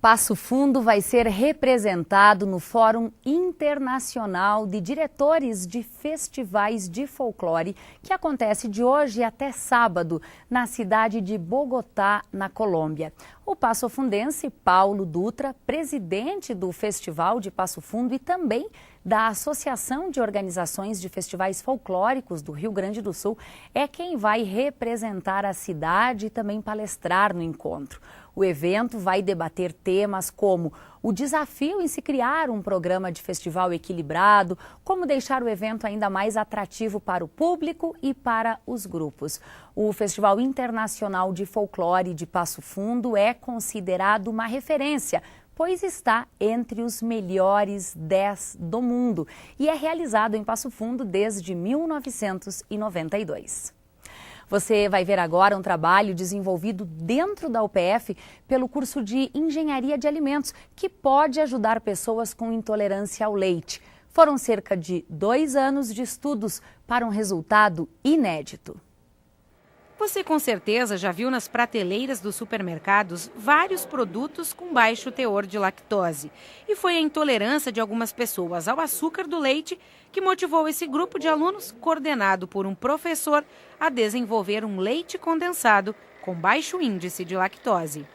Passo Fundo vai ser representado no Fórum Internacional de Diretores de Festivais de Folclore, que acontece de hoje até sábado, na cidade de Bogotá, na Colômbia. O passofundense Paulo Dutra, presidente do Festival de Passo Fundo e também da Associação de Organizações de Festivais Folclóricos do Rio Grande do Sul, é quem vai representar a cidade e também palestrar no encontro. O evento vai debater temas como o desafio em se criar um programa de festival equilibrado, como deixar o evento ainda mais atrativo para o público e para os grupos. O Festival Internacional de Folclore de Passo Fundo é considerado uma referência, pois está entre os melhores 10 do mundo e é realizado em Passo Fundo desde 1992. Você vai ver agora um trabalho desenvolvido dentro da UPF pelo curso de Engenharia de Alimentos, que pode ajudar pessoas com intolerância ao leite. Foram cerca de 2 anos de estudos para um resultado inédito. Você com certeza já viu nas prateleiras dos supermercados vários produtos com baixo teor de lactose. E foi a intolerância de algumas pessoas ao açúcar do leite que motivou esse grupo de alunos, coordenado por um professor, a desenvolver um leite condensado com baixo índice de lactose.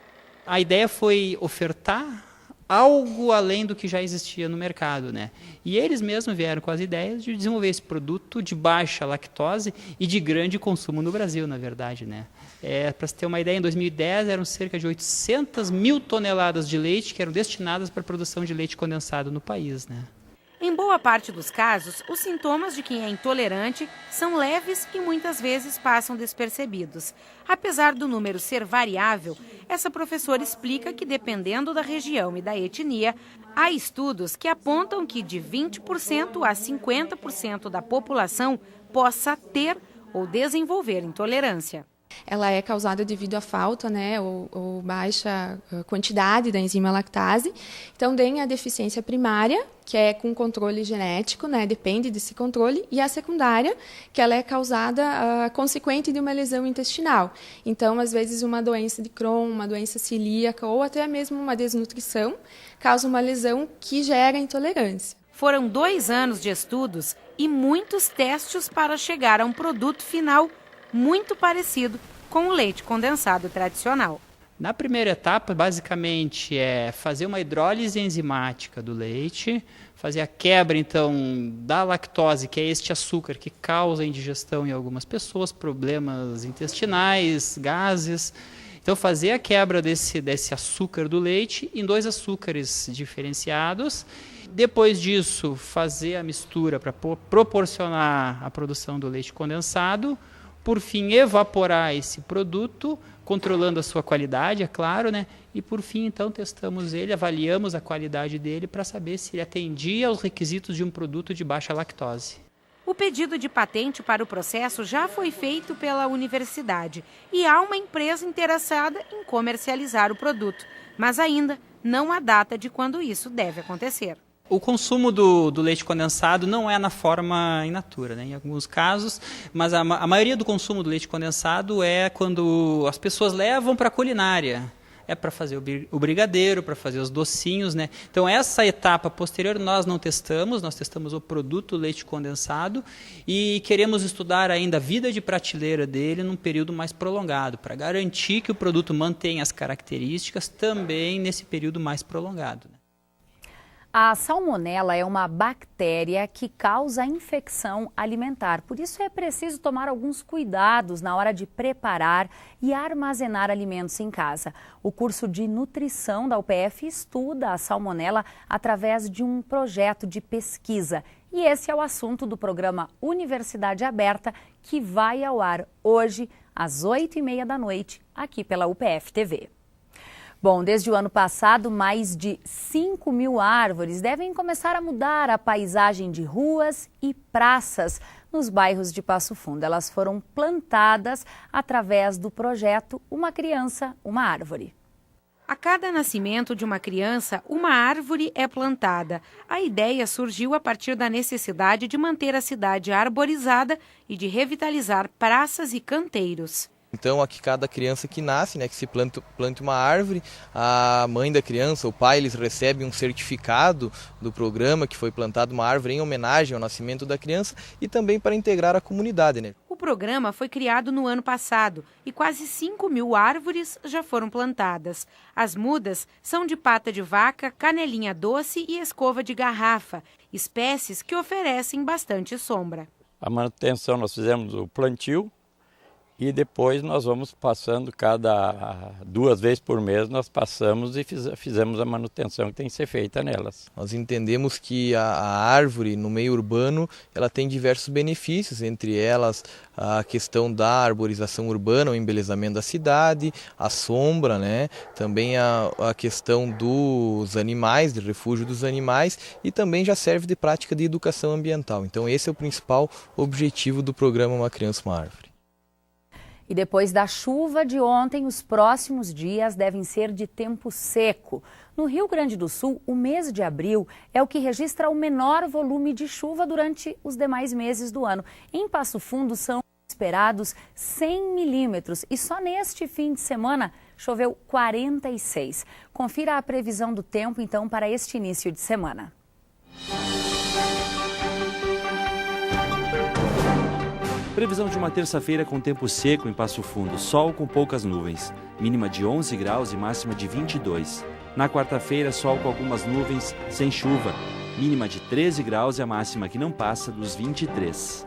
A ideia foi ofertar algo além do que já existia no mercado, né? E eles mesmos vieram com as ideias de desenvolver esse produto de baixa lactose e de grande consumo no Brasil, na verdade, né? Para você ter uma ideia, em 2010 eram cerca de 800 mil toneladas de leite que eram destinadas para a produção de leite condensado no país, né? Em boa parte dos casos, os sintomas de quem é intolerante são leves e muitas vezes passam despercebidos. Apesar do número ser variável, essa professora explica que, dependendo da região e da etnia, há estudos que apontam que de 20% a 50% da população possa ter ou desenvolver intolerância. Ela é causada devido à falta, ou baixa quantidade da enzima lactase. Então, tem a deficiência primária, que é com controle genético, depende desse controle, e a secundária, que ela é causada consequente de uma lesão intestinal. Então, às vezes, uma doença de Crohn, uma doença celíaca ou até mesmo uma desnutrição causa uma lesão que gera intolerância. Foram 2 anos de estudos e muitos testes para chegar a um produto final muito parecido com o leite condensado tradicional. Na primeira etapa, basicamente, é fazer uma hidrólise enzimática do leite, fazer a quebra, então, da lactose, que é este açúcar que causa indigestão em algumas pessoas, problemas intestinais, gases. Então, fazer a quebra desse açúcar do leite em 2 açúcares diferenciados. Depois disso, fazer a mistura para proporcionar a produção do leite condensado. Por fim, evaporar esse produto, controlando a sua qualidade, é claro, E por fim, então, testamos ele, avaliamos a qualidade dele para saber se ele atendia aos requisitos de um produto de baixa lactose. O pedido de patente para o processo já foi feito pela universidade e há uma empresa interessada em comercializar o produto, mas ainda não há data de quando isso deve acontecer. O consumo do leite condensado não é na forma in natura, em alguns casos, mas a maioria do consumo do leite condensado é quando as pessoas levam para a culinária. É para fazer o brigadeiro, para fazer os docinhos, Então, essa etapa posterior nós não testamos, nós testamos o produto leite condensado e queremos estudar ainda a vida de prateleira dele num período mais prolongado, para garantir que o produto mantenha as características também nesse período mais prolongado. A salmonela é uma bactéria que causa infecção alimentar. Por isso é preciso tomar alguns cuidados na hora de preparar e armazenar alimentos em casa. O curso de nutrição da UPF estuda a salmonela através de um projeto de pesquisa. E esse é o assunto do programa Universidade Aberta, que vai ao ar hoje às 8h30 da noite, aqui pela UPF TV. Bom, desde o ano passado, mais de 5.000 árvores devem começar a mudar a paisagem de ruas e praças nos bairros de Passo Fundo. Elas foram plantadas através do projeto Uma Criança, Uma Árvore. A cada nascimento de uma criança, uma árvore é plantada. A ideia surgiu a partir da necessidade de manter a cidade arborizada e de revitalizar praças e canteiros. Então, aqui cada criança que nasce, né, que se planta uma árvore, a mãe da criança, o pai, eles recebem um certificado do programa que foi plantada uma árvore em homenagem ao nascimento da criança e também para integrar a comunidade, né? O programa foi criado no ano passado e quase 5.000 árvores já foram plantadas. As mudas são de pata de vaca, canelinha doce e escova de garrafa, espécies que oferecem bastante sombra. A manutenção nós fizemos o plantio e depois nós vamos passando cada 2 vezes por mês, nós passamos e fizemos a manutenção que tem que ser feita nelas. Nós entendemos que a árvore no meio urbano ela tem diversos benefícios, entre elas a questão da arborização urbana, o embelezamento da cidade, a sombra, né? Também a questão dos animais, de refúgio dos animais e também já serve de prática de educação ambiental. Então esse é o principal objetivo do programa Uma Criança, uma Árvore. E depois da chuva de ontem, os próximos dias devem ser de tempo seco. No Rio Grande do Sul, o mês de abril é o que registra o menor volume de chuva durante os demais meses do ano. Em Passo Fundo são esperados 100 milímetros e só neste fim de semana choveu 46. Confira a previsão do tempo então para este início de semana. Previsão de uma terça-feira com tempo seco em Passo Fundo, sol com poucas nuvens, mínima de 11 graus e máxima de 22. Na quarta-feira, sol com algumas nuvens, sem chuva, mínima de 13 graus e a máxima que não passa dos 23.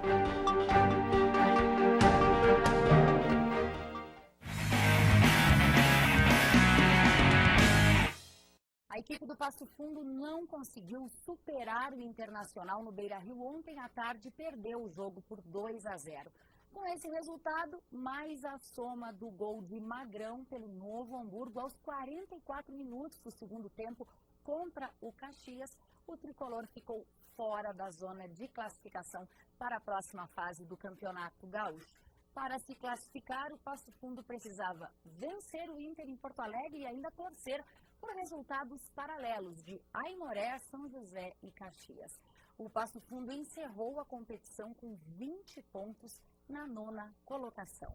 A equipe do Passo Fundo não conseguiu superar o Internacional no Beira-Rio ontem à tarde e perdeu o jogo por 2-0. Com esse resultado, mais a soma do gol de Magrão pelo Novo Hamburgo aos 44 minutos do segundo tempo contra o Caxias, o tricolor ficou fora da zona de classificação para a próxima fase do Campeonato Gaúcho. Para se classificar, o Passo Fundo precisava vencer o Inter em Porto Alegre e ainda torcer por resultados paralelos de Aimoré, São José e Caxias. O Passo Fundo encerrou a competição com 20 pontos na 9ª colocação.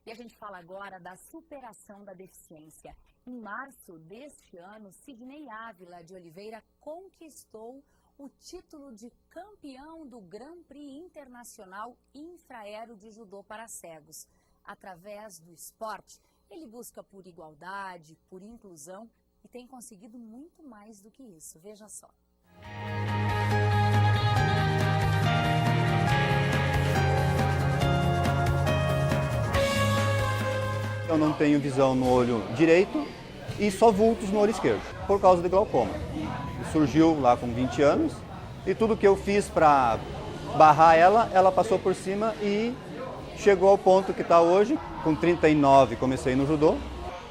E a gente fala agora da superação da deficiência. Em março deste ano, Sidney Ávila de Oliveira conquistou o título de campeão do Grand Prix Internacional Infraero de Judô para Cegos. Através do esporte, ele busca por igualdade, por inclusão e tem conseguido muito mais do que isso. Veja só. Eu não tenho visão no olho direito e só vultos no olho esquerdo, por causa de glaucoma. Surgiu lá com 20 anos e tudo que eu fiz para barrar ela passou por cima e chegou ao ponto que está hoje. Com 39 comecei no judô,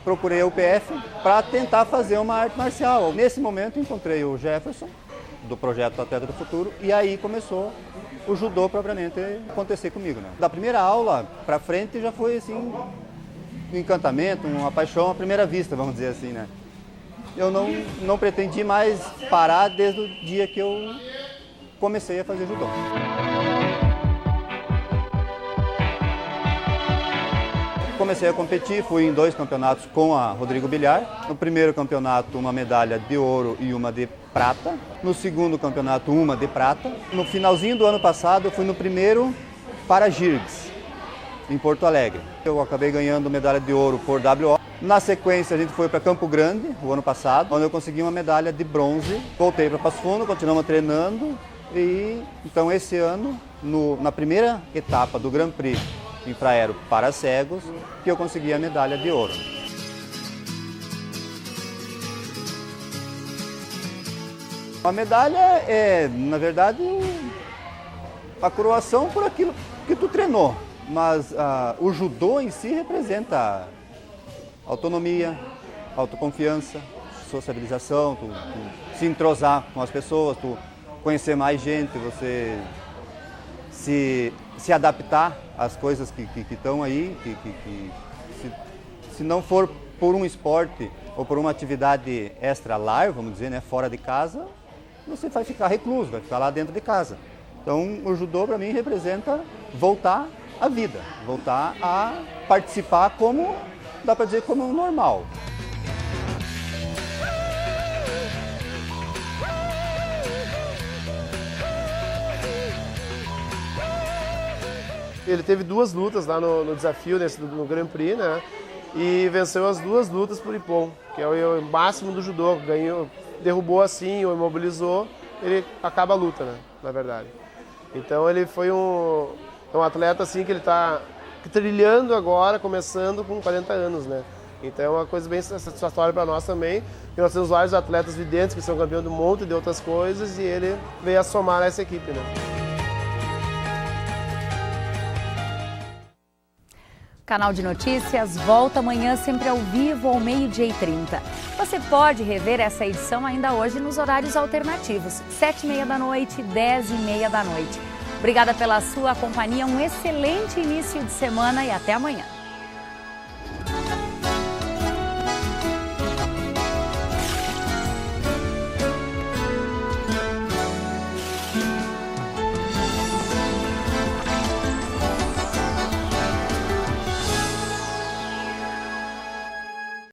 procurei a UPF para tentar fazer uma arte marcial. Nesse momento encontrei o Jefferson, do projeto Atleta do Futuro, e aí começou o judô propriamente acontecer comigo, né? Da primeira aula para frente já foi assim, um encantamento, uma paixão à primeira vista, vamos dizer assim, né? Eu não pretendi mais parar desde o dia que eu comecei a fazer judô. Comecei a competir, fui em 2 campeonatos com a Rodrigo Bilhar. No primeiro campeonato, uma medalha de ouro e uma de prata. No segundo campeonato, uma de prata. No finalzinho do ano passado, eu fui no primeiro Para-Girgs, em Porto Alegre. Eu acabei ganhando medalha de ouro por WO. Na sequência, a gente foi para Campo Grande, o ano passado, onde eu consegui uma medalha de bronze. Voltei para Passo Fundo, continuamos treinando. E então, esse ano, na primeira etapa do Grand Prix Infraero para cegos, que eu consegui a medalha de ouro. A medalha é, na verdade, a coroação por aquilo que tu treinou, mas o judô em si representa autonomia, autoconfiança, sociabilização, tu se entrosar com as pessoas, tu conhecer mais gente, você se adaptar às coisas que estão aí, se não for por um esporte ou por uma atividade extra-lar, vamos dizer, né, fora de casa, você vai ficar recluso, vai ficar lá dentro de casa. Então, o judô para mim representa voltar à vida, voltar a participar como, dá para dizer, como normal. Ele teve 2 lutas lá no desafio, no Grand Prix, né? E venceu as 2 lutas por ippon, que é o máximo do judô. Ganhou, derrubou assim, ou imobilizou, ele acaba a luta, né? Na verdade. Então ele foi um atleta assim que ele está trilhando agora, começando com 40 anos, né? Então é uma coisa bem satisfatória para nós também. E nós temos vários atletas videntes que são campeões do mundo e de outras coisas, e ele veio a somar a essa equipe, né? Canal de Notícias volta amanhã sempre ao vivo ao 12h30. Você pode rever essa edição ainda hoje nos horários alternativos, 7h30 da noite, 10h30 da noite. Obrigada pela sua companhia, um excelente início de semana e até amanhã.